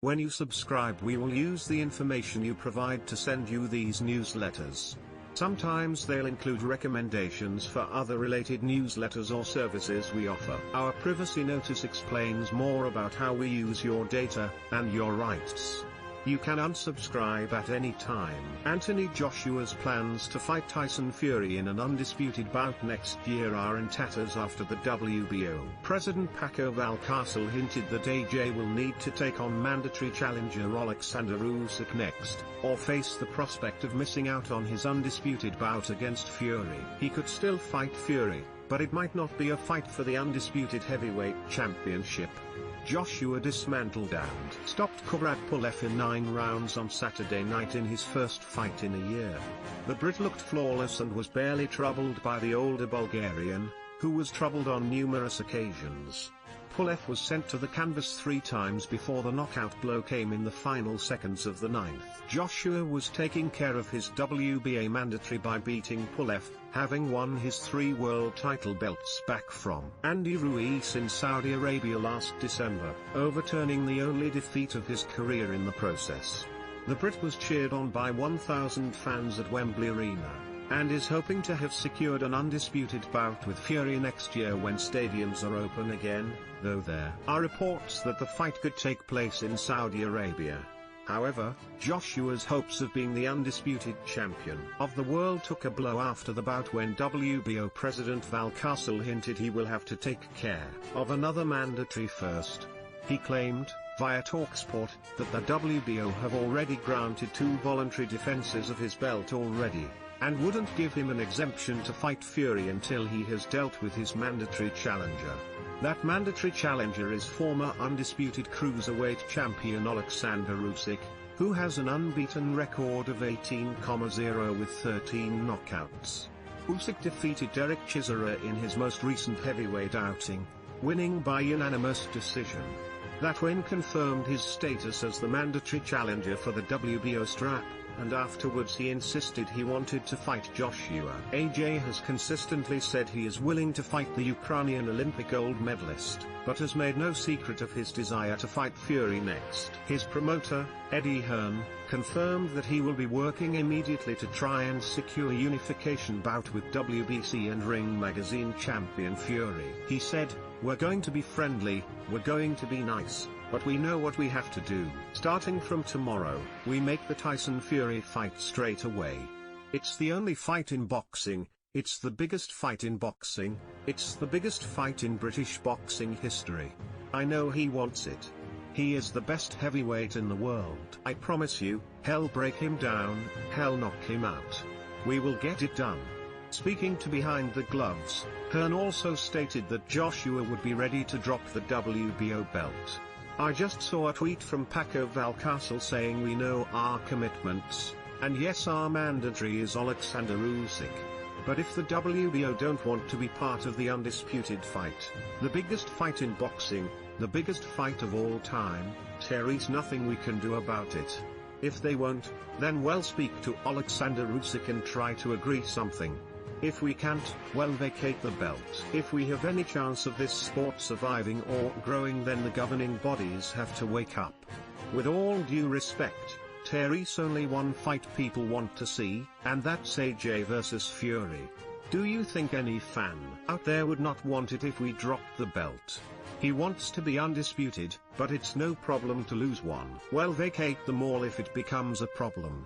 When you subscribe, we will use the information you provide to send you these newsletters. Sometimes they'll include recommendations for other related newsletters or services we offer. Our privacy notice explains more about how we use your data and your rights. You can unsubscribe at any time. Anthony Joshua's plans to fight Tyson Fury in an undisputed bout next year are in tatters after the WBO. President Paco Valcárcel hinted that AJ will need to take on mandatory challenger Oleskandr Usyk next, or face the prospect of missing out on his undisputed bout against Fury. He could still fight Fury, but it might not be a fight for the undisputed heavyweight championship. Joshua dismantled and stopped Kubrat Pulev in 9 rounds on Saturday night in his first fight in a year. The Brit looked flawless and was barely troubled by the older Bulgarian, who was troubled on numerous occasions. Pulev was sent to the canvas 3 times before the knockout blow came in the final seconds of the 9th. Joshua was taking care of his WBA mandatory by beating Pulev, having won his 3 world title belts back from Andy Ruiz in Saudi Arabia last December, overturning the only defeat of his career in the process. The Brit was cheered on by 1,000 fans at Wembley Arena, and is hoping to have secured an undisputed bout with Fury next year when stadiums are open again, though there are reports that the fight could take place in Saudi Arabia. However, Joshua's hopes of being the undisputed champion of the world took a blow after the bout when WBO President Valcárcel hinted he will have to take care of another mandatory first. He claimed, via TalkSport, that the WBO have already granted 2 voluntary defenses of his belt already, and wouldn't give him an exemption to fight Fury until he has dealt with his mandatory challenger. That mandatory challenger is former undisputed cruiserweight champion Oleskandr Usyk, who has an unbeaten record of 18-0 with 13 knockouts. Usyk defeated Derek Chisora in his most recent heavyweight outing, winning by unanimous decision. That win confirmed his status as the mandatory challenger for the WBO strap, and afterwards he insisted he wanted to fight Joshua. AJ has consistently said he is willing to fight the Ukrainian Olympic gold medalist, but has made no secret of his desire to fight Fury next. His promoter, Eddie Hearn, confirmed that he will be working immediately to try and secure a unification bout with WBC and Ring Magazine champion Fury. He said, "We're going to be friendly, we're going to be nice, but we know what we have to do. Starting from tomorrow, we make the Tyson Fury fight straight away. It's the only fight in boxing, it's the biggest fight in boxing, it's the biggest fight in British boxing history. I know he wants it. He is the best heavyweight in the world. I promise you, hell break him down, hell knock him out. We will get it done." Speaking to Behind the Gloves, Hearn also stated that Joshua would be ready to drop the WBO belt. "I just saw a tweet from Paco Valcárcel saying we know our commitments, and yes, our mandatory is Oleskandr Usyk. But if the WBO don't want to be part of the undisputed fight, the biggest fight in boxing, the biggest fight of all time, there's nothing we can do about it. If they won't, then we'll speak to Oleskandr Usyk and try to agree something. If we can't, well, vacate the belt. If we have any chance of this sport surviving or growing, then the governing bodies have to wake up. With all due respect, there's only one fight people want to see, and that's AJ versus Fury. Do you think any fan out there would not want it if we dropped the belt? He wants to be undisputed, but it's no problem to lose one. Well, vacate them all if it becomes a problem."